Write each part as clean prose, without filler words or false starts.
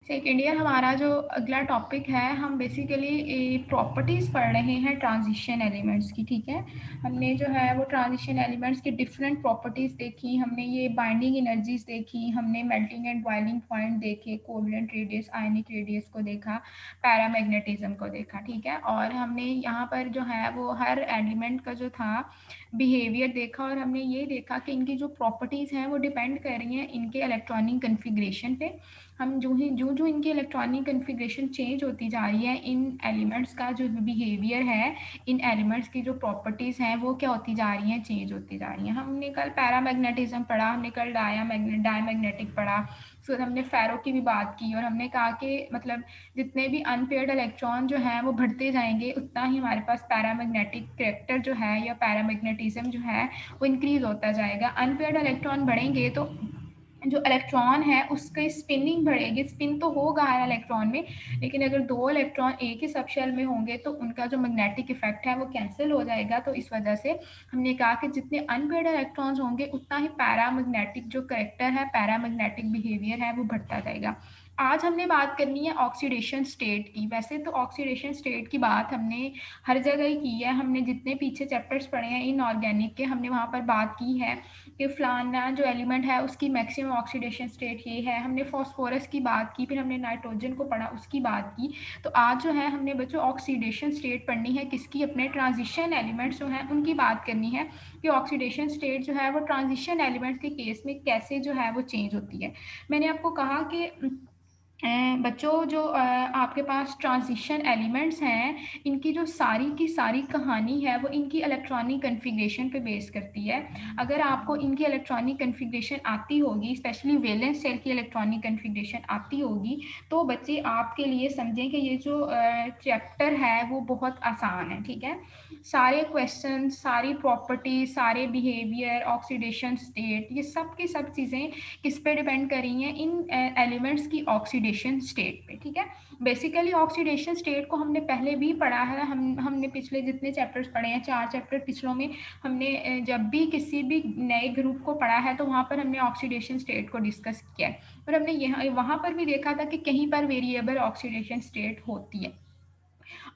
Second year हमारा जो अगला टॉपिक है, हम बेसिकली प्रॉपर्टीज़ पढ़ रहे हैं ट्रांजिशन एलिमेंट्स की। ठीक है, हमने जो है वो ट्रांजिशन एलिमेंट्स की डिफरेंट प्रॉपर्टीज़ देखी, हमने ये बाइंडिंग एनर्जीज देखी, हमने मेल्टिंग एंड बॉइलिंग पॉइंट देखे, कोवलेंट रेडियस, आयनिक रेडियस को देखा, पैरामैग्नेटिज्म को देखा। ठीक है, और हमने यहाँ पर जो है वो हर एलिमेंट का जो था बिहेवियर देखा, और हमने ये देखा कि इनकी जो प्रॉपर्टीज़ हैं वो डिपेंड कर रही हैं इनके इलेक्ट्रॉनिक कन्फिग्रेशन पे। हम जो इनकी इलेक्ट्रॉनिक कन्फिग्रेशन चेंज होती जा रही है, इन एलिमेंट्स का जो बिहेवियर है, इन एलिमेंट्स की जो प्रॉपर्टीज़ हैं वो क्या होती जा रही हैं, चेंज होती जा रही हैं। हमने कल पैरामैग्नेटिज्म पढ़ा, हमने कल डायमैग्नेटिक पढ़ा, फिर हमने फेरो की भी बात की, और हमने कहा कि मतलब जितने भी अनपेयर्ड इलेक्ट्रॉन जो हैं वो बढ़ते जाएंगे, उतना ही हमारे पास पैरामैग्नेटिक करेक्टर जो है या पैरामैग्नेटिज्म जो है वो इंक्रीज होता जाएगा। अनपेयर्ड इलेक्ट्रॉन बढ़ेंगे तो जो इलेक्ट्रॉन है उसकी स्पिनिंग बढ़ेगी, स्पिन तो होगा हर इलेक्ट्रॉन में, लेकिन अगर दो इलेक्ट्रॉन एक ही सब शेल में होंगे तो उनका जो मैग्नेटिक इफेक्ट है वो कैंसिल हो जाएगा। तो इस वजह से हमने कहा कि जितने अनपेयर्ड इलेक्ट्रॉन्स होंगे उतना ही पैरामैग्नेटिक जो करेक्टर है, पैरामैग्नेटिक बिहेवियर है वो बढ़ता जाएगा। आज हमने बात करनी है ऑक्सीडेशन स्टेट की। वैसे तो ऑक्सीडेशन स्टेट की बात हमने हर जगह ही की है, हमने जितने पीछे चैप्टर्स पढ़े हैं इनऑर्गेनिक के, हमने वहाँ पर बात की है कि फलाना जो एलिमेंट है उसकी मैक्सिमम ऑक्सीडेशन स्टेट ये है। हमने फॉस्फोरस की बात की, फिर हमने नाइट्रोजन को पढ़ा, उसकी बात की। तो आज जो है हमने बच्चों ऑक्सीडेशन स्टेट पढ़नी है, किसकी, अपने ट्रांजिशन एलिमेंट्स जो हैं उनकी बात करनी है कि ऑक्सीडेशन स्टेट जो है वो ट्रांजिशन एलिमेंट्स के केस में कैसे जो है वो चेंज होती है। मैंने आपको कहा कि बच्चों जो आपके पास ट्रांजिशन एलिमेंट्स हैं, इनकी जो सारी की सारी कहानी है वो इनकी इलेक्ट्रॉनिक कन्फिग्रेशन पे बेस करती है। अगर आपको इनकी इलेक्ट्रॉनिक कन्फिग्रेशन आती होगी, स्पेशली वैलेंस शेल की इलेक्ट्रॉनिक कन्फिग्रेशन आती होगी, तो बच्चे आपके लिए समझें कि ये जो चैप्टर है वो बहुत आसान है। ठीक है, सारे क्वेश्चन, सारी प्रॉपर्टी, सारे बिहेवियर, ऑक्सीडेशन स्टेट, ये सब की सब चीज़ें किस पे डिपेंड कर रही हैं, इन एलिमेंट्स की ऑक्सीडेशन स्टेट पे। ठीक है, बेसिकली ऑक्सीडेशन स्टेट को हमने पहले भी पढ़ा है, हमने पिछले जितने चैप्टर्स पढ़े हैं, 4 चैप्टर पिछलों में, हमने जब भी किसी भी नए ग्रुप को पढ़ा है तो वहाँ पर हमने ऑक्सीडेशन स्टेट को डिस्कस किया है, और हमने यहाँ वहाँ पर भी देखा था कि कहीं पर वेरिएबल ऑक्सीडेशन स्टेट होती है।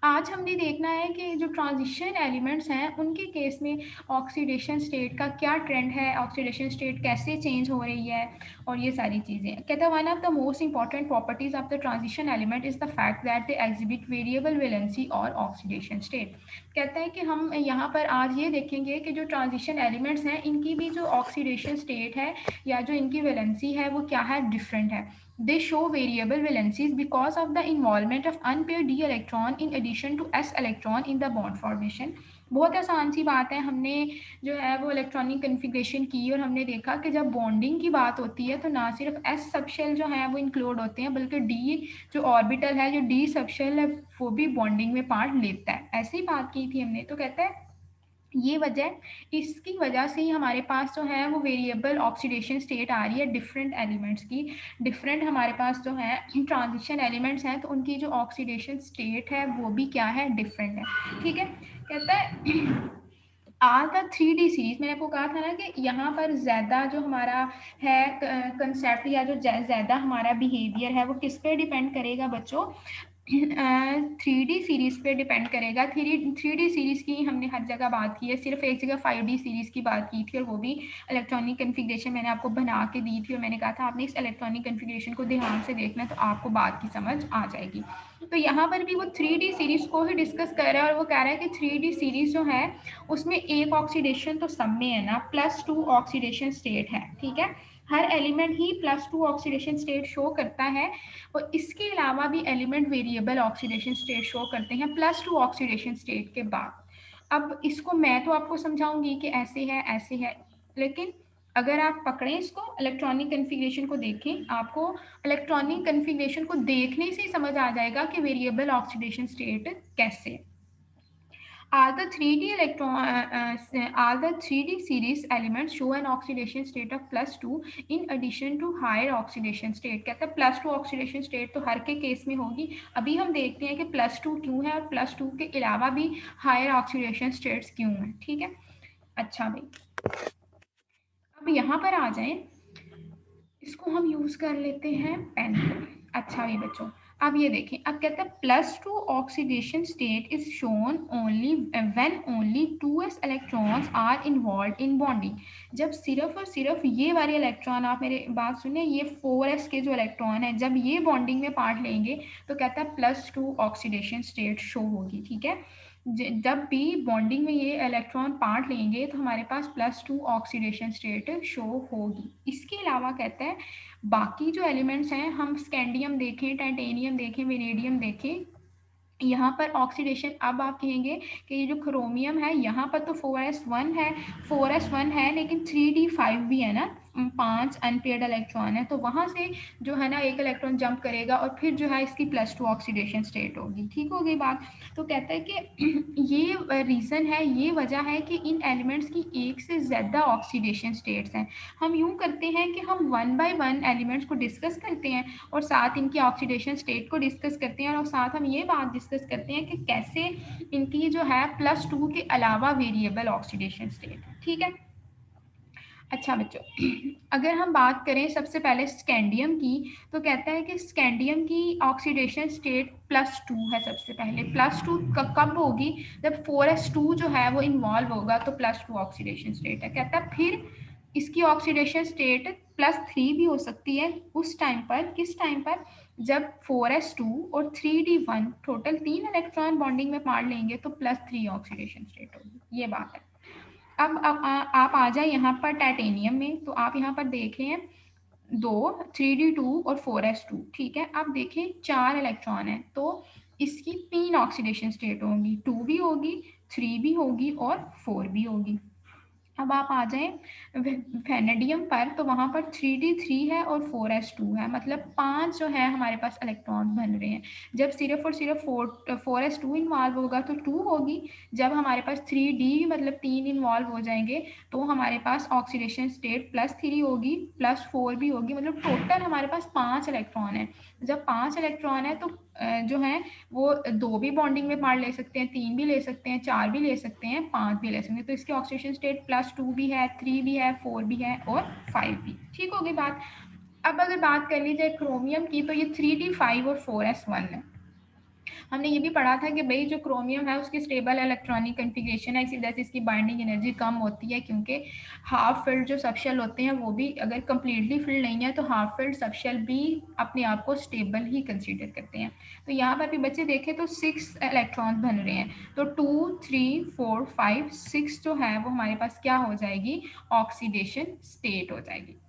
आज हमने देखना है कि जो ट्रांजिशन एलिमेंट्स हैं उनके केस में ऑक्सीडेशन स्टेट का क्या ट्रेंड है, ऑक्सीडेशन स्टेट कैसे चेंज हो रही है, और ये सारी चीज़ें। कहता है one of the most important properties of the transition element is the fact that they exhibit variable valency और ऑक्सीडेशन स्टेट। कहता है कि हम यहाँ पर आज ये देखेंगे कि जो ट्रांजिशन एलिमेंट्स हैं इनकी भी जो ऑक्सीडेशन स्टेट है या जो इनकी वैलेंसी है वो क्या है, डिफरेंट है। They show variable valencies because of the involvement of unpaired d electron in addition to s electron in the bond formation। बहुत आसान सी बात है, हमने जो है वो इलेक्ट्रॉनिक कन्फिग्रेशन की और हमने देखा कि जब बॉन्डिंग की बात होती है तो ना सिर्फ s सबशेल जो है वो इंक्लूड होते हैं, बल्कि d जो ऑर्बिटल है, जो d सबशेल है, वो भी बॉन्डिंग में पार्ट लेता है। ऐसी बात की थी हमने। तो कहता है ये वजह, इसकी वजह से ही हमारे पास जो है वो वेरिएबल ऑक्सीडेशन स्टेट आ रही है डिफरेंट एलिमेंट्स की। डिफरेंट हमारे पास जो है ट्रांजिशन एलिमेंट्स हैं तो उनकी जो ऑक्सीडेशन स्टेट है वो भी क्या है, डिफरेंट है। ठीक है, कहता है आर द 3D सीरीज, मैंने आपको कहा था ना कि यहाँ पर ज़्यादा जो हमारा है कंसेप्ट या जो ज़्यादा हमारा बिहेवियर है वो किस पे डिपेंड करेगा बच्चों, 3D सीरीज पे डिपेंड करेगा। 3D सीरीज की हमने हर जगह बात की है, सिर्फ एक जगह 5D सीरीज की बात की थी, और वो भी इलेक्ट्रॉनिक कन्फिग्रेशन मैंने आपको बना के दी थी, और मैंने कहा था आपने इस इलेक्ट्रॉनिक कन्फिग्रेशन को ध्यान से देखना तो आपको बात की समझ आ जाएगी। तो यहाँ पर भी वो 3D सीरीज को ही डिस्कस कर रहा है, और वो कह रहा है कि 3D सीरीज जो है उसमें एक ऑक्सीडेशन तो सब में है ना, +2 ऑक्सीडेशन स्टेट है। ठीक है, हर एलिमेंट ही +2 ऑक्सीडेशन स्टेट शो करता है, और इसके अलावा भी element variable oxidation state show करते हैं +2 ऑक्सीडेशन स्टेट के बाद। अब इसको मैं तो आपको समझाऊंगी कि ऐसे है ऐसे है, लेकिन अगर आप पकड़ें इसको, इलेक्ट्रॉनिक कन्फिग्रेशन को देखें, आपको इलेक्ट्रॉनिक कन्फिग्रेशन को देखने से ही समझ आ जाएगा कि वेरिएबल ऑक्सीडेशन स्टेट कैसे है। All the 3D series elements show an oxidation state of +2 in addition to higher oxidation state। कहता है +2 ऑक्सीडेशन स्टेट तो हर के केस में होगी। अभी हम देखते हैं कि +2 क्यों है और +2 के अलावा भी हायर ऑक्सीडेशन स्टेट्स क्यों हैं। ठीक है, अच्छा भाई, अब यहाँ पर आ जाए, इसको हम यूज कर लेते हैं पेन को। अच्छा ये बच्चों, अब ये देखें, अब कहते हैं +2 oxidation state is shown only when only 2s electrons are involved in bonding. जब सिर्फ और सिर्फ ये वाले इलेक्ट्रॉन, आप मेरे बात सुनिए, ये 4s के जो इलेक्ट्रॉन है जब ये बॉन्डिंग में पार्ट लेंगे तो कहता है +2 ऑक्सीडेशन स्टेट शो होगी, ठीक है। जब भी बॉन्डिंग में ये इलेक्ट्रॉन पार्ट लेंगे तो हमारे पास +2 ऑक्सीडेशन स्टेट शो होगी। इसके अलावा कहते हैं बाकी जो एलिमेंट्स हैं, हम स्कैंडियम देखें, टाइटेनियम देखें, वेनेडियम देखें, यहाँ पर ऑक्सीडेशन, अब आप कहेंगे कि ये जो क्रोमियम है यहाँ पर तो 4s1 है, 4s1 है लेकिन 3d5 भी है ना, 5 अनपेयर्ड इलेक्ट्रॉन है, तो वहाँ से जो है ना एक इलेक्ट्रॉन जंप करेगा और फिर जो है इसकी +2 ऑक्सीडेशन स्टेट होगी, ठीक हो गई बात। तो कहता है कि ये रीज़न है, ये वजह है कि इन एलिमेंट्स की एक से ज़्यादा ऑक्सीडेशन स्टेट्स हैं। हम यूँ करते हैं कि हम 1 बाय 1 एलिमेंट्स को डिस्कस करते हैं और साथ इनकी ऑक्सीडेशन स्टेट को डिस्कस करते हैं और साथ हम ये बात डिस्कस करते हैं कि कैसे इनकी जो है +2 के अलावा वेरिएबल ऑक्सीडेशन स्टेट, ठीक है। अच्छा बच्चों, अगर हम बात करें सबसे पहले स्कैंडियम की, तो कहता है कि स्कैंडियम की ऑक्सीडेशन स्टेट +2 है। सबसे पहले +2 कब होगी, जब 4s2 जो है वो इन्वॉल्व होगा तो +2 ऑक्सीडेशन स्टेट है। कहता है फिर इसकी ऑक्सीडेशन स्टेट +3 भी हो सकती है उस टाइम पर, किस टाइम पर, जब 4s2 और 3d1 टोटल 3 इलेक्ट्रॉन बॉन्डिंग में पार्ट लेंगे तो +3 ऑक्सीडेशन स्टेट होगी, ये बात है। अब आप आ जाए यहाँ पर टाइटेनियम में, तो आप यहाँ पर देखें 2 3d2 और 4s2, ठीक है। अब देखें 4 इलेक्ट्रॉन है तो इसकी 3 ऑक्सीडेशन स्टेट होंगी, 2 भी होगी, 3 भी होगी और 4 भी होगी। अब आप आ जाएं वेनेडियम पर, तो वहाँ पर 3d3 है और 4s2 है, मतलब 5 जो है हमारे पास इलेक्ट्रॉन बन रहे हैं। जब सिर्फ और सिर्फ 4s2 इन्वॉल्व होगा तो 2 होगी, जब हमारे पास 3d मतलब 3 इन्वॉल्व हो जाएंगे तो हमारे पास ऑक्सीडेशन स्टेट +3 होगी, +4 भी होगी, मतलब टोटल हमारे पास 5 इलेक्ट्रॉन है। जब 5 इलेक्ट्रॉन है तो जो है वो 2 भी बॉन्डिंग में पार्ट ले सकते हैं, 3 भी ले सकते हैं, 4 भी ले सकते हैं, 5 भी ले सकते हैं। तो इसकी ऑक्सीडेशन स्टेट +2 भी है, 3 भी है, 4 भी है और 5 भी, ठीक होगी बात। अब अगर बात कर ली जाए क्रोमियम की, तो ये 3d5 और 4s1 है। हमने ये भी पढ़ा था कि भाई जो क्रोमियम है उसकी स्टेबल इलेक्ट्रॉनिक कन्फिग्रेशन है, इसी वजह से इसकी बाइंडिंग एनर्जी कम होती है, क्योंकि हाफ फिल्ड जो सबशेल होते हैं वो भी अगर कम्प्लीटली फिल्ड नहीं है तो हाफ फिल्ड सबशेल भी अपने आप को स्टेबल ही कंसीडर करते हैं। तो यहाँ पर भी बच्चे देखें तो 6 इलेक्ट्रॉन बन रहे हैं, तो 2 3 4 5 6 जो है वो हमारे पास क्या हो जाएगी, ऑक्सीडेशन स्टेट हो जाएगी।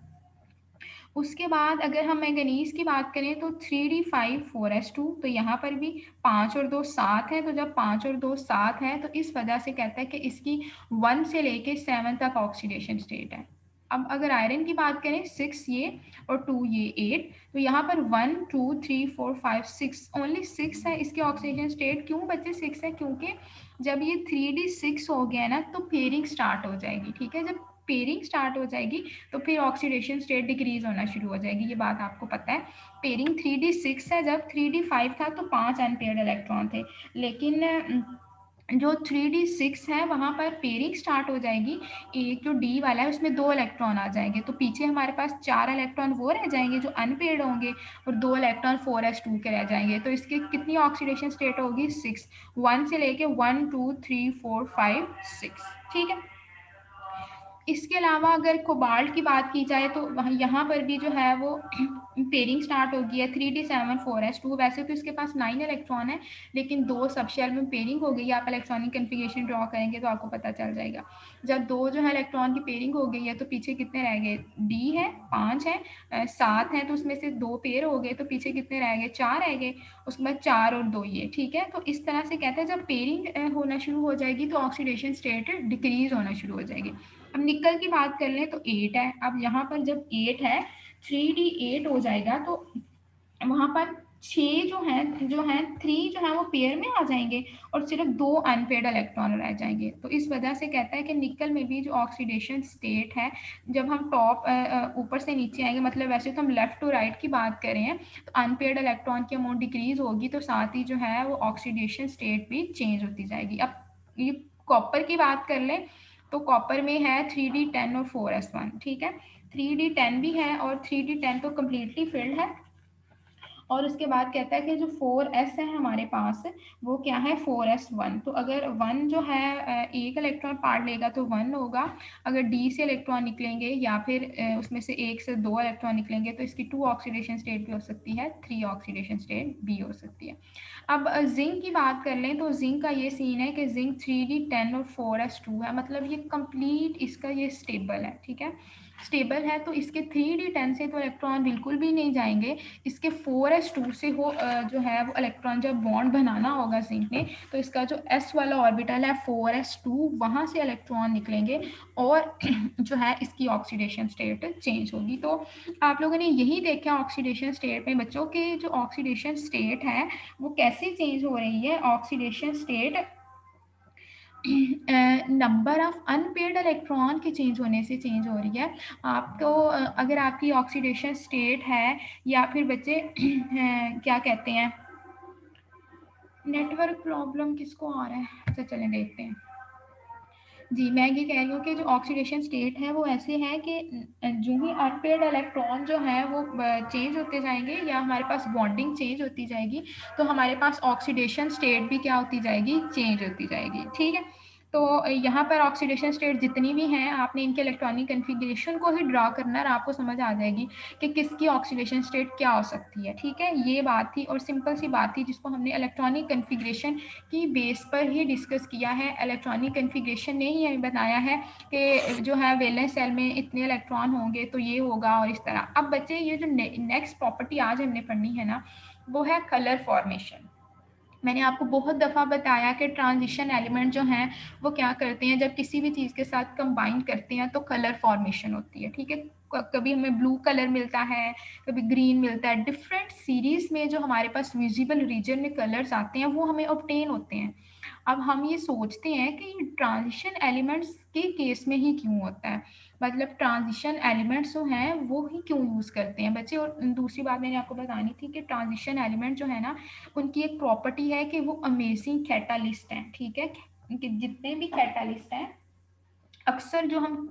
उसके बाद अगर हम मैंगनीज की बात करें तो 3d5 4s2, तो यहाँ पर भी 5 और 2 7 है, तो जब 5 और 2 7 है तो इस वजह से कहता है कि इसकी 1 से लेके 7 तक ऑक्सीडेशन स्टेट है। अब अगर आयरन की बात करें 6 ये और 2 ये 8, तो यहाँ पर 1 2 3 4 5 6 ओनली 6 है इसकी ऑक्सीडेशन स्टेट। क्यों बच्चे 6 है, क्योंकि जब ये 3d6 हो गया ना तो पेयरिंग स्टार्ट हो जाएगी, ठीक है। जब पेयरिंग स्टार्ट हो जाएगी तो फिर ऑक्सीडेशन स्टेट डिक्रीज होना शुरू हो जाएगी, ये बात आपको पता है। पेयरिंग 3d6 है, जब 3d5 था तो 5 अनपेयर्ड इलेक्ट्रॉन थे, लेकिन जो 3d6 है वहाँ पर पेयरिंग स्टार्ट हो जाएगी, एक जो डी वाला है उसमें 2 इलेक्ट्रॉन आ जाएंगे, तो पीछे हमारे पास 4 इलेक्ट्रॉन वो रह जाएंगे जो अनपेयर्ड होंगे और 2 इलेक्ट्रॉन 4s2 के रह जाएंगे। तो इसकी कितनी ऑक्सीडेशन स्टेट होगी, 6, 1 से लेके 1 2 3 4 5 6, ठीक है। इसके अलावा अगर कोबाल्ट की बात की जाए तो यहाँ पर भी जो है वो पेयरिंग स्टार्ट हो गई है 3d7 4s2। वैसे तो इसके पास 9 इलेक्ट्रॉन है, लेकिन 2 सबशेल में पेयरिंग हो गई है। आप इलेक्ट्रॉनिक कन्फिगरेशन ड्रॉ करेंगे तो आपको पता चल जाएगा। जब 2 जो है इलेक्ट्रॉन की पेयरिंग हो गई है तो पीछे कितने रह गए, डी है 5 है 7 है, तो उसमें से 2 पेयर हो गए तो पीछे कितने रह गए, 4 रह गए। उसके बाद 4 और 2 ये, ठीक है। तो इस तरह से कहते हैं जब पेयरिंग होना शुरू हो जाएगी तो ऑक्सीडेशन स्टेट डिक्रीज होना शुरू हो जाएगी। अब निकल की बात कर लें तो 8 है। अब यहाँ पर जब 8 है 3d8 हो जाएगा तो वहाँ पर 6 जो है 3 जो है वो पेयर में आ जाएंगे और सिर्फ 2 अनपेयर्ड इलेक्ट्रॉन रह जाएंगे। तो इस वजह से कहता है कि निकल में भी जो ऑक्सीडेशन स्टेट है, जब हम टॉप ऊपर से नीचे आएंगे, मतलब वैसे तो हम लेफ्ट टू राइट की बात कर रहे हैं, तो अनपेयर्ड इलेक्ट्रॉन की अमाउंट डिक्रीज होगी तो साथ ही जो है वो ऑक्सीडेशन स्टेट भी चेंज होती जाएगी। अब ये कॉपर की बात कर लें तो कॉपर में है 3d10 और 4s1, ठीक है। 3d10 भी है और 3d10 तो कम्प्लीटली फिल्ड है और उसके बाद कहता है कि जो 4s है हमारे पास, वो क्या है 4s1। तो अगर 1 जो है एक इलेक्ट्रॉन पार्ट लेगा तो 1 होगा। अगर डी से इलेक्ट्रॉन निकलेंगे या फिर उसमें से एक से दो इलेक्ट्रॉन निकलेंगे तो इसकी 2 ऑक्सीडेशन स्टेट भी हो सकती है, 3 ऑक्सीडेशन स्टेट भी हो सकती है। अब जिंक की बात कर लें तो जिंक का ये सीन है कि जिंक 3d10 और 4s2 है, मतलब ये कंप्लीट इसका ये स्टेबल है, ठीक है, स्टेबल है। तो इसके 3d10 से तो इलेक्ट्रॉन बिल्कुल भी नहीं जाएंगे, इसके 4s2 से हो जो है वो इलेक्ट्रॉन जब बॉन्ड बनाना होगा जिंक ने, तो इसका जो s वाला ऑर्बिटल है 4s2, वहाँ से इलेक्ट्रॉन निकलेंगे और जो है इसकी ऑक्सीडेशन स्टेट चेंज होगी। तो आप लोगों ने यही देखा ऑक्सीडेशन स्टेट में बच्चों के जो ऑक्सीडेशन स्टेट है वो कैसे चेंज हो रही है। Oxidation state number of unpaired electron के चेंज होने से चेंज हो रही है। आपको अगर आपकी ऑक्सीडेशन स्टेट है या फिर बच्चे क्या कहते हैं, नेटवर्क प्रॉब्लम किसको आ रहा है, अच्छा चलें देखते हैं। जी मैं ये कह रही हूँ कि जो ऑक्सीडेशन स्टेट है वो ऐसे है कि जो ही अनपेयर्ड इलेक्ट्रॉन जो है वो चेंज होते जाएंगे या हमारे पास बॉन्डिंग चेंज होती जाएगी, तो हमारे पास ऑक्सीडेशन स्टेट भी क्या होती जाएगी, चेंज होती जाएगी, ठीक है। तो यहाँ पर ऑक्सीडेशन स्टेट जितनी भी हैं आपने इनके इलेक्ट्रॉनिक कन्फिग्रेशन को ही ड्रा करना है और आपको समझ आ जाएगी कि किसकी ऑक्सीडेशन स्टेट क्या हो सकती है, ठीक है। ये बात थी और सिंपल सी बात थी जिसको हमने इलेक्ट्रॉनिक कन्फिग्रेशन की बेस पर ही डिस्कस किया है। इलेक्ट्रॉनिक कन्फिग्रेशन ने ही हमें बताया है कि जो है वैलेंस सेल में इतने इलेक्ट्रॉन होंगे तो ये होगा और इस तरह। अब बच्चे ये जो नेक्स्ट प्रॉपर्टी आज हमने पढ़नी है ना, वो है कलर फॉर्मेशन। मैंने आपको बहुत दफ़ा बताया कि ट्रांजिशन एलिमेंट जो हैं वो क्या करते हैं, जब किसी भी चीज़ के साथ कंबाइन करते हैं तो कलर फॉर्मेशन होती है, ठीक है। कभी हमें ब्लू कलर मिलता है, कभी ग्रीन मिलता है, डिफरेंट सीरीज में जो हमारे पास विजिबल रीजन में कलर्स आते हैं वो हमें ऑब्टेन होते हैं। अब हम ये सोचते हैं कि ट्रांजिशन एलिमेंट्स के केस में ही क्यों होता है, मतलब ट्रांजिशन एलिमेंट्स जो हैं वो ही क्यों यूज़ करते हैं बच्चे। और दूसरी बात मैंने आपको बतानी थी कि ट्रांजिशन एलिमेंट जो है ना, उनकी एक प्रॉपर्टी है कि वो अमेजिंग कैटालिस्ट हैं, ठीक है। कि जितने भी कैटालिस्ट हैं, अक्सर जो हम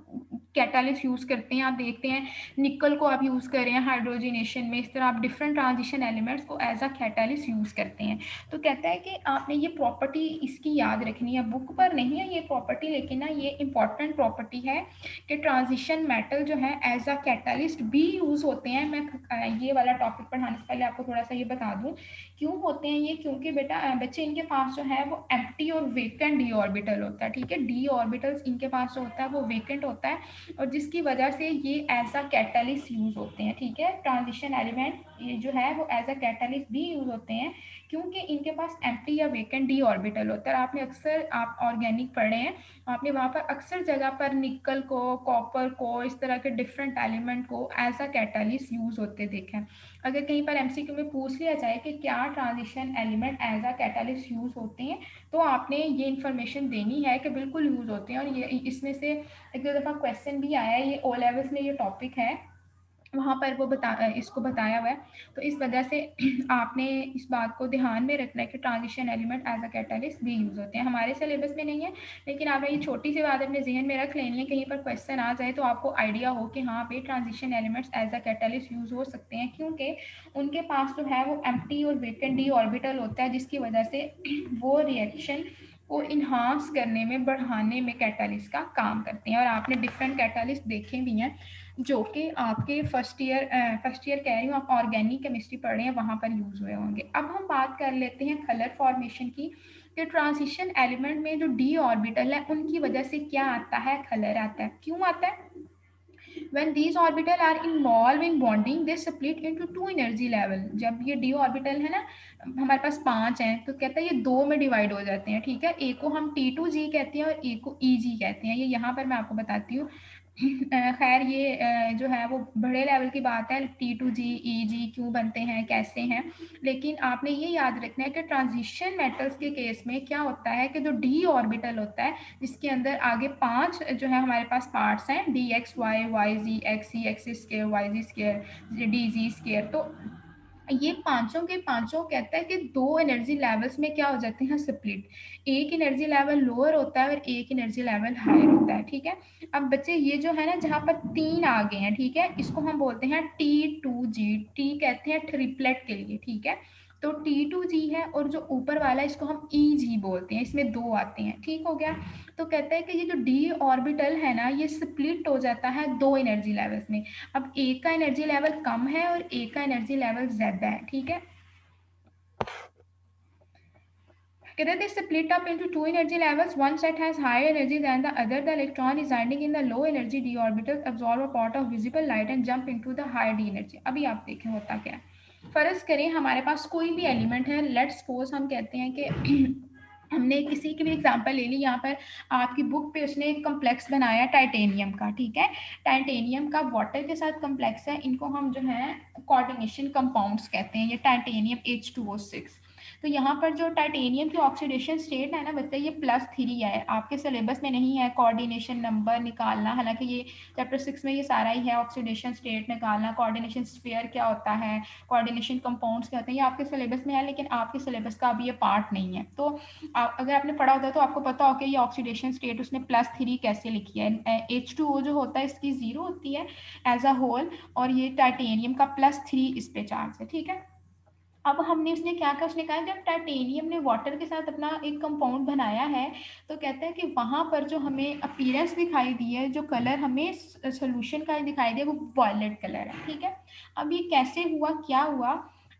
कैटालिस्ट यूज़ करते हैं, आप देखते हैं निकल को आप यूज़ कर रहे हैं हाइड्रोजिनेशन में, इस तरह आप डिफरेंट ट्रांजिशन एलिमेंट्स को एज अ कैटालिस्ट यूज़ करते हैं। तो कहता है कि आपने ये प्रॉपर्टी इसकी याद रखनी है, बुक पर नहीं है ये प्रॉपर्टी लेकिन ना ये इंपॉर्टेंट प्रॉपर्टी है कि ट्रांजिशन मेटल जो है एज अ कैटालिस्ट भी यूज़ होते हैं। मैं ये वाला टॉपिक पढ़ाने से पहले आपको थोड़ा सा ये बता दूँ क्यों होते हैं ये, क्योंकि बेटा बच्चे इनके पास जो है वो एम्प्टी और वेकेंट डी ऑर्बिटल होता है, ठीक है। डी ऑर्बिटल्स इनके पास जो होता है वो वेकेंट होता है और जिसकी वजह से ये एज अ कैटालिस्ट यूज होते हैं, ठीक है। ट्रांजिशन एलिमेंट ये जो है वो एज अ कैटालिस्ट भी यूज होते हैं क्योंकि इनके पास एम्प्टी या वेकेंट डी ऑर्बिटल होता है। आपने अक्सर आप ऑर्गेनिक पढ़े हैं, आपने वहाँ पर अक्सर जगह पर निकल को, कॉपर को, इस तरह के डिफरेंट एलिमेंट को एज अ कैटालिस्ट यूज होते देखे हैं। अगर कहीं पर एमसीक्यू में पूछ लिया जाए कि क्या transition element as a catalyst use होते हैं, तो आपने ये इन्फॉर्मेशन देनी है कि बिल्कुल यूज होते हैं। और ये इसमें से एक दो दफ़ा क्वेश्चन भी आया है, ये ओ लेवल्स में ये टॉपिक है, वहाँ पर वो इसको बताया हुआ है। तो इस वजह से आपने इस बात को ध्यान में रखना है कि transition element as a catalyst भी यूज़ होते हैं। हमारे सिलेबस में नहीं है लेकिन आपने ये छोटी सी बात अपने जहन में रख लेनी है, कहीं पर क्वेश्चन आ जाए तो आपको आइडिया हो कि हाँ भाई transition elements as a catalyst use हो सकते हैं क्योंकि उनके पास जो है वो एम्प्टी और वेकेंट डी ऑर्बिटल होता है जिसकी वजह से वो रिएक्शन को इन्हांस करने में, बढ़ाने में कैटालिस्ट का काम करते हैं। और आपने डिफरेंट कैटालिस्ट देखे भी हैं जो कि आपके फर्स्ट ईयर कह रही हूँ, आप ऑर्गेनिक केमिस्ट्री पढ़ रहे हैं वहाँ पर यूज़ हुए होंगे। अब हम बात कर लेते हैं कलर फॉर्मेशन की, कि ट्रांजिशन एलिमेंट में जो डी ऑर्बिटल है उनकी वजह से क्या आता है, कलर आता है। क्यों आता है? when these orbital are involved in bonding they split into two energy level। जब ये d ऑर्बिटल है ना, हमारे पास 5 हैं, तो कहता है ये 2 में डिवाइड हो जाते हैं, ठीक है। एक को हम T2G कहते हैं और एक को EG कहते हैं। ये यहाँ पर मैं आपको बताती हूँ। खैर ये जो है वो बड़े लेवल की बात है, T2G EG क्यों बनते हैं, कैसे हैं, लेकिन आपने ये याद रखना है कि ट्रांजिशन मेटल्स के केस में क्या होता है कि जो d ऑर्बिटल होता है जिसके अंदर आगे 5 जो है हमारे पास पार्ट्स हैं, dx y, yz x, y z square, yz square, dz square. तो ये पांचों के पांचों कहता है कि दो एनर्जी लेवल्स में क्या हो जाते हैं स्प्लिट, एक एनर्जी लेवल लोअर होता है और एक एनर्जी लेवल हायर होता है, ठीक है। अब बच्चे ये जो है ना जहाँ पर तीन आ गए हैं, ठीक है, इसको हम बोलते हैं T2G, टी कहते हैं ट्रिपलेट के लिए, ठीक है। तो T2G है और जो ऊपर वाला है इसको हम EG बोलते हैं, इसमें दो आते हैं, ठीक हो गया। तो कहता है कि ये जो डी ऑर्बिटल है ना ये स्प्लिट हो जाता है दो एनर्जी लेवल्स में। अब एक का एनर्जी लेवल कम है और एक का एनर्जी लेवल ज्यादा है, ठीक है। कहते हैं split up into two energy levels, one set has higher energy than the other, the electron residing in the low energy d orbital absorb a part of visible light and jump into the higher d energy। अभी आप देखें होता क्या है। फर्ज करें हमारे पास कोई भी एलिमेंट है, लेट्स सपोज हम कहते हैं कि हमने किसी की भी एग्जांपल ले ली, यहाँ पर आपकी बुक पे उसने एक कम्प्लेक्स बनाया टाइटेनियम का, ठीक है। टाइटेनियम का वाटर के साथ कम्प्लेक्स है, इनको हम जो है कोऑर्डिनेशन कंपाउंड्स कहते हैं, ये टाइटेनियम H2O6। तो यहाँ पर जो टाइटेनियम की ऑक्सीडेशन स्टेट है ना बच्चा ये +3 है, आपके सिलेबस में नहीं है कोऑर्डिनेशन नंबर निकालना, हालांकि ये चैप्टर 6 में ये सारा ही है, ऑक्सीडेशन स्टेट निकालना, कोऑर्डिनेशन स्फीयर क्या होता है, कोऑर्डिनेशन कंपाउंड्स क्या होते हैं, ये आपके सिलेबस में है, लेकिन आपके सिलेबस का अभी ये पार्ट नहीं है। तो अगर आपने पढ़ा होता है तो आपको पता हो कि ये ऑक्सीडेशन स्टेट उसने +3 कैसे लिखी है। H2O जो होता है इसकी 0 होती है एज अ होल, और ये टाइटेनियम का +3 इस पे चार्ज है, ठीक है। अब हमने उसने क्या कहा, उसने कहा जब टाइटेनियम ने वाटर के साथ अपना एक कंपाउंड बनाया है तो कहता है कि वहां पर जो हमें अपीयरेंस दिखाई दी है, जो कलर हमें सोल्यूशन का दिखाई दिया वो वॉयलेट कलर है, ठीक है। अब ये कैसे हुआ, क्या हुआ,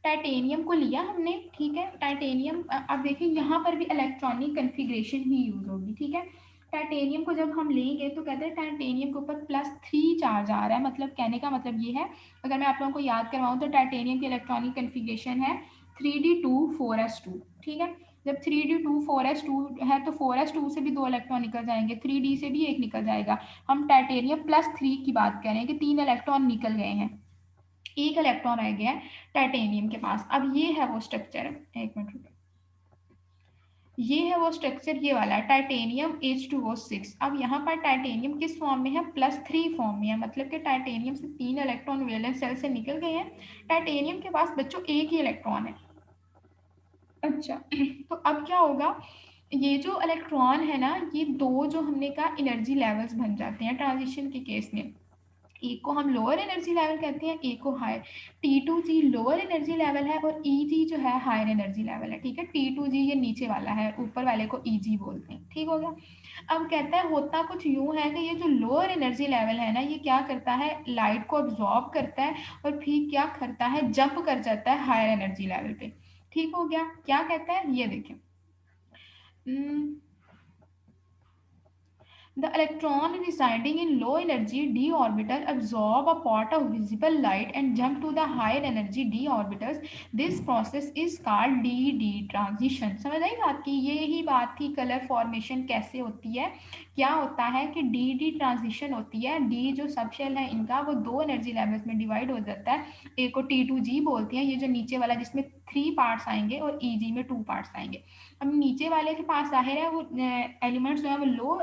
टाइटेनियम को लिया हमने, ठीक है। टाइटेनियम अब देखिए यहाँ पर भी इलेक्ट्रॉनिक कन्फिग्रेशन ही यूज होगी, ठीक है। टाइटेनियम को जब हम लेंगे तो कहते हैं टाइटेनियम के ऊपर +3 चार्ज आ रहा है, मतलब कहने का मतलब ये है, अगर मैं आप लोगों को याद करवाऊं तो टाइटेनियम की इलेक्ट्रॉनिक कन्फिग्रेशन है 3d2 4s2, ठीक है। जब 3d2 4s2 है तो 4s2 से भी 2 इलेक्ट्रॉन निकल जाएंगे, 3d से भी एक निकल जाएगा। हम टाइटेनियम +3 की बात करें कि 3 इलेक्ट्रॉन निकल गए हैं, एक इलेक्ट्रॉन रह गया है टाइटेनियम के पास। अब ये है वो स्ट्रक्चर, एक मिनट, ये है वो स्ट्रक्चर, ये वाला टाइटेनियम H2O6। अब यहाँ पर टाइटेनियम किस फॉर्म में है, +3 फॉर्म में है, मतलब कि टाइटेनियम से 3 इलेक्ट्रॉन वैलेंस शेल से निकल गए हैं, टाइटेनियम के पास बच्चों एक ही इलेक्ट्रॉन है। अच्छा तो अब क्या होगा, ये जो इलेक्ट्रॉन है ना ये दो जो हमने कहा एनर्जी लेवल्स बन जाते हैं ट्रांजिशन के केस में, एक को हम लोअर एनर्जी लेवल कहते हैं, एक को higher. T2G lower energy level है और EG जो है हायर एनर्जी लेवल है, ठीक है। T2G ये नीचे वाला है, ऊपर वाले को EG बोलते हैं, ठीक हो गया। अब कहता है होता कुछ यूं है कि ये जो लोअर एनर्जी लेवल है ना ये क्या करता है, लाइट को अब्जॉर्ब करता है और फिर क्या करता है, जंप कर जाता है हायर एनर्जी लेवल पे, ठीक हो गया। क्या कहता है ये देखें, the electron residing in low energy d orbital absorb a part of visible light and jump to the higher energy d orbitals. This process is called d transition। समझ आई बात की, ये ही बात थी कलर फॉर्मेशन कैसे होती है। क्या होता है कि d ट्रांजिशन होती है, d जो सबशेल है इनका वो दो एनर्जी लेवल्स में डिवाइड हो जाता है, एक को T2G बोलते हैं, ये जो नीचे वाला जिसमें 3 पार्ट्स आएंगे और EG में 2 पार्ट्स आएंगे। अब नीचे वाले के पास जाहिर है वो एलिमेंट्स जो है वो लो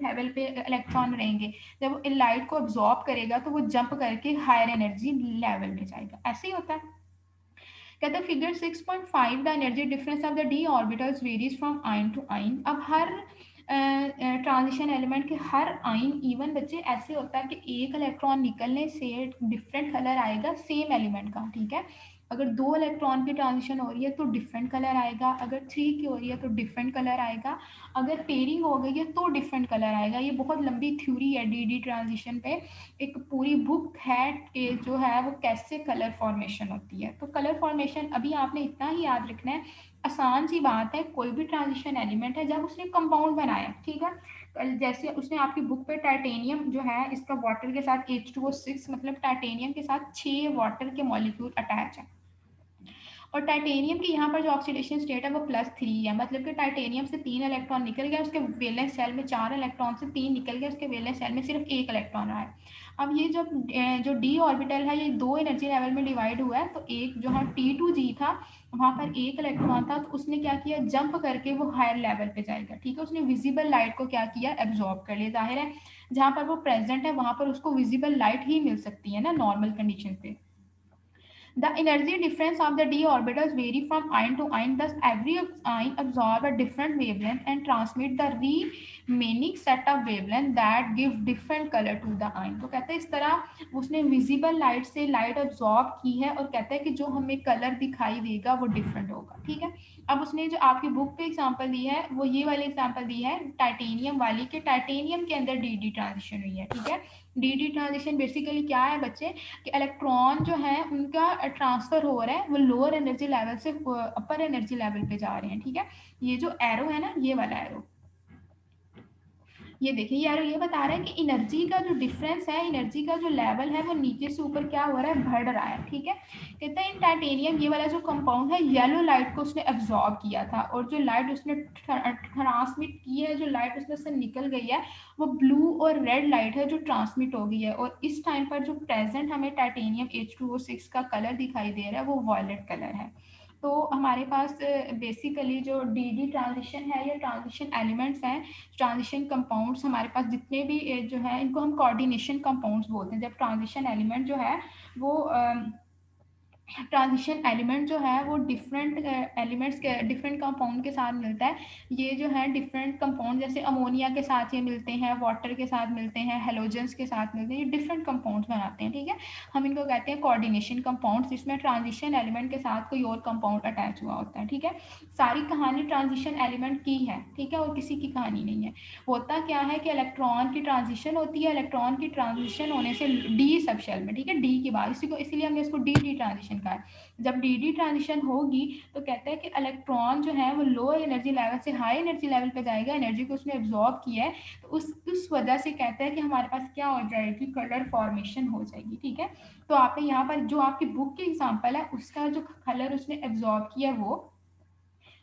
लेवल पे इलेक्ट्रॉन रहेंगे, जब लाइट को अब्जॉर्ब करेगा तो वो जंप करके हायर एनर्जी लेवल में जाएगा, ऐसे ही होता है। कहते हैं figure 6.5 the energy difference of the d orbitals varies from ion to ion. अब हर ट्रांजिशन एलिमेंट के हर आयन इवन बच्चे ऐसे होता है कि एक इलेक्ट्रॉन निकलने से डिफरेंट कलर आएगा सेम एलिमेंट का, ठीक है। अगर 2 इलेक्ट्रॉन की ट्रांजिशन हो रही है तो डिफरेंट कलर आएगा, अगर 3 की हो रही है तो डिफरेंट कलर आएगा, अगर पेयरिंग हो गई है तो डिफरेंट कलर आएगा। ये बहुत लंबी थ्योरी है डी ट्रांजिशन पे, एक पूरी बुक है कि जो है वो कैसे कलर फॉर्मेशन होती है। तो कलर फॉर्मेशन अभी आपने इतना ही याद रखना है, आसान सी बात है, कोई भी ट्रांजिशन एलिमेंट है जब उसने कंपाउंड बनाया, ठीक है, जैसे उसने आपकी बुक पे टाइटेनियम जो है इसका वाटर के साथ H2O6 मतलब टाइटेनियम के साथ 6 वाटर के मॉलिक्यूल अटैच है, और टाइटेनियम की यहाँ पर जो ऑक्सीडेशन स्टेट है वो +3 है, मतलब कि टाइटेनियम से 3 इलेक्ट्रॉन निकल गया, उसके वैलेंस शेल में 4 इलेक्ट्रॉन से 3 निकल गया, उसके वैलेंस शेल में सिर्फ 1 इलेक्ट्रॉन रहा है। अब ये जो डी ऑर्बिटल है ये दो एनर्जी लेवल में डिवाइड हुआ है, तो एक जो है T2G था वहां पर 1 इलेक्ट्रॉन था, तो उसने क्या किया, जंप करके वो हायर लेवल पे जाएगा, ठीक है। उसने विजिबल लाइट को क्या किया, एब्जॉर्ब कर लिया, जाहिर है जहां पर वो प्रेजेंट है वहां पर उसको विजिबल लाइट ही मिल सकती है ना नॉर्मल कंडीशन पे। The energy difference of the d orbitals vary from ion to ion. Thus, every ion absorb a different wavelength and transmit the remaining set of wavelength that give different color to the ion. तो कहते हैं इस तरह उसने visible light से light absorb की है और कहता है कि जो हमें कलर दिखाई देगा वो डिफरेंट होगा, ठीक है। अब उसने जो आपकी बुक पे एग्जांपल दी है वो ये वाली एग्जांपल दी है टाइटेनियम वाली, कि टाइटेनियम के अंदर डी डी ट्रांजिशन हुई है, ठीक है। डी डी ट्रांजिशन बेसिकली क्या है बच्चे, कि इलेक्ट्रॉन जो है उनका ट्रांसफर हो रहा है, वो लोअर एनर्जी लेवल से अपर एनर्जी लेवल पे जा रहे हैं, ठीक है। ये जो एरो है ना, ये वाला एरो, ये देखिए यार, ये बता रहा है कि एनर्जी का जो डिफरेंस है, एनर्जी का जो लेवल है वो नीचे से ऊपर क्या हो रहा है, बढ़ रहा है, ठीक है। कहते हैं इन टाइटेनियम, ये वाला जो कंपाउंड है, येलो लाइट को उसने एब्जॉर्ब किया था और जो लाइट उसने ट्रांसमिट की है, जो लाइट उसमें से निकल गई है, वो ब्लू और रेड लाइट है जो ट्रांसमिट हो गई है। और इस टाइम पर जो प्रेजेंट हमें टाइटेनियम H2O6 का कलर दिखाई दे रहा है वो वॉयलेट कलर है। तो हमारे पास बेसिकली जो डी डी ट्रांजिशन है, या ट्रांजिशन एलिमेंट्स हैं, ट्रांजिशन कंपाउंड्स हमारे पास जितने भी जो है, इनको हम कोऑर्डिनेशन कंपाउंड्स बोलते हैं। जब ट्रांजिशन एलिमेंट जो है वो ट्रांजिशन एलिमेंट जो है वो डिफरेंट एलिमेंट्स के डिफरेंट कंपाउंड के साथ मिलता है। ये जो है डिफरेंट कंपाउंड, जैसे अमोनिया के साथ ये मिलते हैं, वाटर के साथ मिलते हैं, हेलोजेंस के साथ मिलते हैं, ये डिफरेंट कंपाउंड्स बनाते हैं, ठीक है। हम इनको कहते हैं कोऑर्डिनेशन कंपाउंड्स, जिसमें ट्रांजिशन एलिमेंट के साथ कोई और कंपाउंड अटैच हुआ होता है, ठीक है। सारी कहानी ट्रांजिशन एलिमेंट की है, ठीक है, और किसी की कहानी नहीं है। होता क्या है कि इलेक्ट्रॉन की ट्रांजिशन होती है, इलेक्ट्रॉन की ट्रांजिशन होने से डी सब शेल में, ठीक है, डी की बात, इसी को इसीलिए हमने इसको डी डी ट्रांजिशन का है। जब डी डी ट्रांजिशन होगी तो कहते हैं कि इलेक्ट्रॉन जो है वो लोअर एनर्जी लेवल से हाई एनर्जी लेवल पे जाएगा, एनर्जी को उसने एब्जॉर्ब किया है, तो उस वजह से कहते हैं कि हमारे पास क्या हो जाएगी, कलर फॉर्मेशन हो जाएगी, ठीक है। तो आपने यहाँ पर जो आपकी बुक की एग्जाम्पल है उसका जो कलर उसने एब्जॉर्ब किया, वो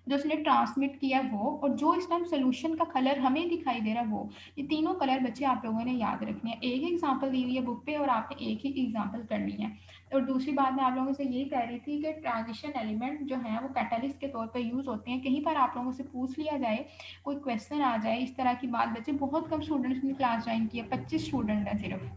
जो उसने ट्रांसमिट किया वो, और जो इस टाइम सोल्यूशन का कलर हमें दिखाई दे रहा है वो, ये तीनों कलर बच्चे आप लोगों ने याद रखने हैं। एक ही एग्जांपल दी हुई है बुक पे और आपने एक ही एग्जांपल करनी है। और दूसरी बात मैं आप लोगों से यही कह रही थी कि ट्रांजिशन एलिमेंट जो है वो कैटलिस्ट के तौर पर यूज होते हैं। कहीं पर आप लोगों से पूछ लिया जाए, कोई क्वेश्चन आ जाए इस तरह की बात, बच्चे बहुत कम स्टूडेंट्स ने क्लास ज्वाइन की है, 25 स्टूडेंट है सिर्फ,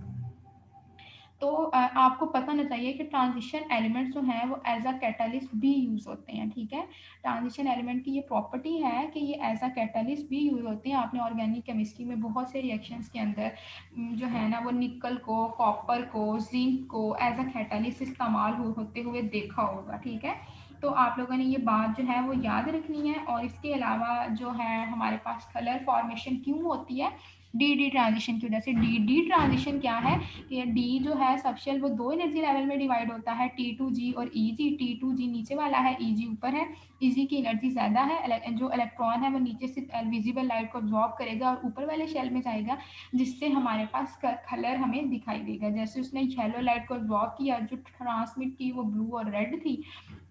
तो आपको पता होना चाहिए कि ट्रांजिशन एलिमेंट्स जो हैं वो एज अ कैटलिस्ट भी यूज़ होते हैं, ठीक है। ट्रांजिशन एलिमेंट की ये प्रॉपर्टी है कि ये एज अ कैटलिस्ट भी यूज़ होते हैं। आपने ऑर्गेनिक केमिस्ट्री में बहुत से रिएक्शंस के अंदर जो है ना वो निकल को, कॉपर को, जिंक को एज अ कैटलिस्ट इस्तेमाल होते हुए देखा होगा, ठीक है। तो आप लोगों ने ये बात जो है वो याद रखनी है। और इसके अलावा जो है हमारे पास कलर फॉर्मेशन क्यों होती है, डी डी ट्रांजिशन की वजह से। डी डी ट्रांजिशन क्या है, कि डी जो है सबशेल वो दो एनर्जी लेवल में डिवाइड होता है, T2G और EG। T2G नीचे वाला है, EG ऊपर है। EG की एनर्जी ज़्यादा है, जो इलेक्ट्रॉन है वो नीचे से विजिबल लाइट को अब्जॉर्ब करेगा और ऊपर वाले शेल में जाएगा, जिससे हमारे पास कलर हमें दिखाई देगा। जैसे उसने येलो लाइट को अब्जॉर्ब किया, जो ट्रांसमिट की वो ब्लू और रेड थी,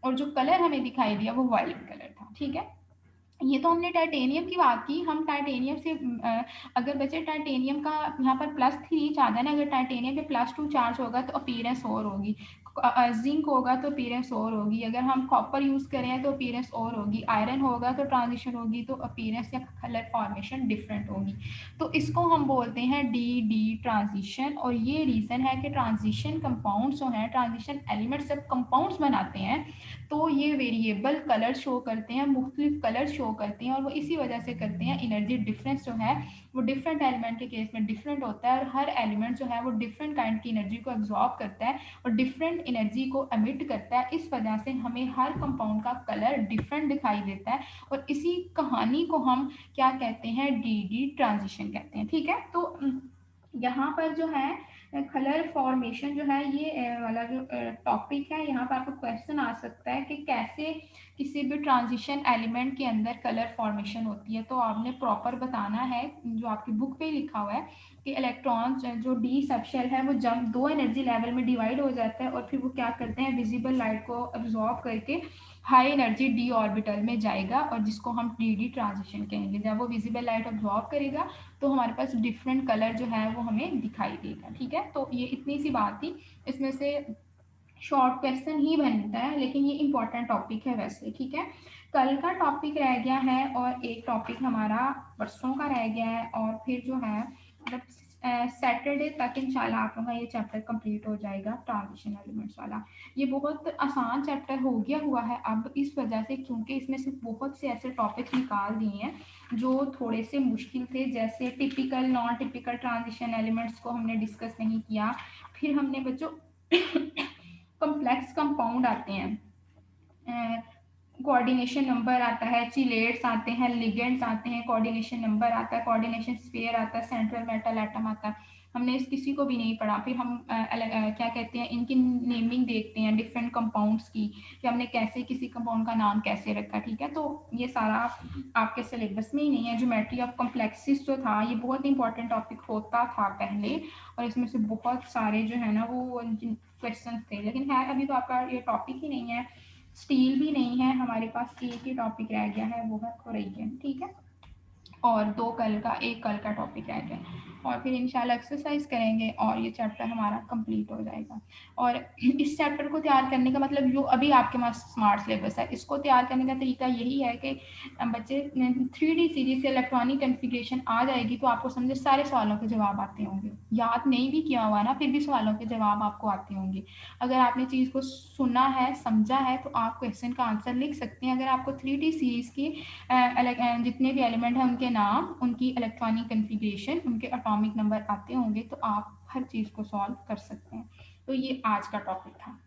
और जो कलर हमें दिखाई दिया वो वायलेट कलर था, ठीक है। ये तो हमने टाइटेनियम की बात की। हम टाइटेनियम से अगर बच्चे टाइटेनियम का यहाँ पर +3 चार्ज है ना, अगर टाइटेनियम पे +2 चार्ज होगा तो अपीयरेंस और होगी, जिंक होगा तो अपीयरेंस और होगी, अगर हम कॉपर यूज़ करें तो अपीयरेंस और होगी, आयरन होगा तो ट्रांजिशन होगी, तो अपीयरेंस या कलर फॉर्मेशन डिफरेंट होगी। तो इसको हम बोलते हैं डी डी ट्रांजिशन। और ये रीज़न है कि ट्रांजिशन कंपाउंड्स जो हैं, ट्रांजिशन एलिमेंट्स जब कंपाउंड्स बनाते हैं तो ये वेरिएबल कलर शो करते हैं, मुख्तलिफ कलर शो करते हैं, और वो इसी वजह से करते हैं। एनर्जी डिफरेंस जो है वो डिफरेंट एलिमेंट के केस में डिफरेंट होता है, और हर एलिमेंट जो है वो डिफरेंट काइंड की एनर्जी को एब्जॉर्ब करता है और डिफरेंट एनर्जी को एमिट करता है। इस वजह से हमें हर कंपाउंड का कलर डिफरेंट दिखाई देता है, और इसी कहानी को हम क्या कहते हैं, डी डी ट्रांजिशन कहते हैं, ठीक है। तो यहाँ पर जो है कलर फॉर्मेशन जो है, ये वाला जो टॉपिक है, यहाँ पर आपको क्वेश्चन आ सकता है कि कैसे किसी भी ट्रांजिशन एलिमेंट के अंदर कलर फॉर्मेशन होती है। तो आपने प्रॉपर बताना है, जो आपकी बुक पे लिखा हुआ है कि इलेक्ट्रॉन जो डी सबशेल है वो जब दो एनर्जी लेवल में डिवाइड हो जाता है, और फिर वो क्या करते हैं, विजिबल लाइट को अब्जॉर्ब करके हाई एनर्जी डी ऑर्बिटल में जाएगा, और जिसको हम डी डी ट्रांजिशन कहेंगे। जब वो विजिबल लाइट अब्जॉर्ब करेगा तो हमारे पास डिफरेंट कलर जो है वो हमें दिखाई देगा, ठीक है। तो ये इतनी सी बात थी, इसमें से शॉर्ट क्वेश्चन ही बनता है, लेकिन ये इंपॉर्टेंट टॉपिक है वैसे, ठीक है। कल का टॉपिक रह गया है और एक टॉपिक हमारा परसों का रह गया है, और फिर जो है मतलब सैटरडे तक इंशाल्लाह आप लोगों का ये चैप्टर कंप्लीट हो जाएगा, ट्रांजिशन एलिमेंट्स वाला। ये बहुत आसान चैप्टर हो गया हुआ है अब इस वजह से, क्योंकि इसमें से बहुत से ऐसे टॉपिक्स निकाल दिए हैं जो थोड़े से मुश्किल थे, जैसे typical non typical transition elements को हमने डिस्कस नहीं किया। फिर हमने बच्चों कॉम्प्लेक्स कंपाउंड आते हैं, कोऑर्डिनेशन नंबर आता है, चिलेट्स आते हैं, लिगेंड्स आते हैं, कोऑर्डिनेशन नंबर आता है, कोऑर्डिनेशन स्फीयर आता है, सेंट्रल मेटल एटम आता है। हमने इस किसी को भी नहीं पढ़ा। फिर हम क्या कहते हैं, इनकी नेमिंग देखते हैं डिफरेंट कंपाउंड्स की, कि हमने कैसे किसी कंपाउंड का नाम कैसे रखा। ठीक है, तो ये सारा आपके सिलेबस में ही नहीं है। ज्योमेट्री ऑफ कॉम्प्लेक्सिस जो था ये बहुत इंपॉर्टेंट टॉपिक होता था पहले, और इसमें से बहुत सारे जो है ना वो क्वेश्चन थे, लेकिन है अभी तो आपका ये टॉपिक ही नहीं है। स्टील भी नहीं है हमारे पास, एक ही टॉपिक रह गया है, वो है कोरेजन। ठीक है, और एक कल का टॉपिक रह गया, और फिर इंशाल्लाह एक्सरसाइज करेंगे और ये चैप्टर हमारा कंप्लीट हो जाएगा। और इस चैप्टर को तैयार करने का मतलब, जो अभी आपके पास स्मार्ट सिलेबस है, इसको तैयार करने का तरीका यही है कि बच्चे 3D सीरीज से इलेक्ट्रॉनिक कॉन्फ़िगरेशन आ जाएगी तो आपको समझे सारे सवालों के जवाब आते होंगे। याद नहीं भी किया हुआ ना, फिर भी सवालों के जवाब आपको आते होंगे। अगर आपने चीज़ को सुना है, समझा है, तो आप क्वेश्चन का आंसर लिख सकते हैं। अगर आपको 3D सीरीज की जितने भी एलिमेंट हैं उनके नाम, उनकी इलेक्ट्रॉनिक कन्फिग्रेशन, उनके एटॉमिक नंबर आते होंगे, तो आप हर चीज़ को सॉल्व कर सकते हैं। तो ये आज का टॉपिक था।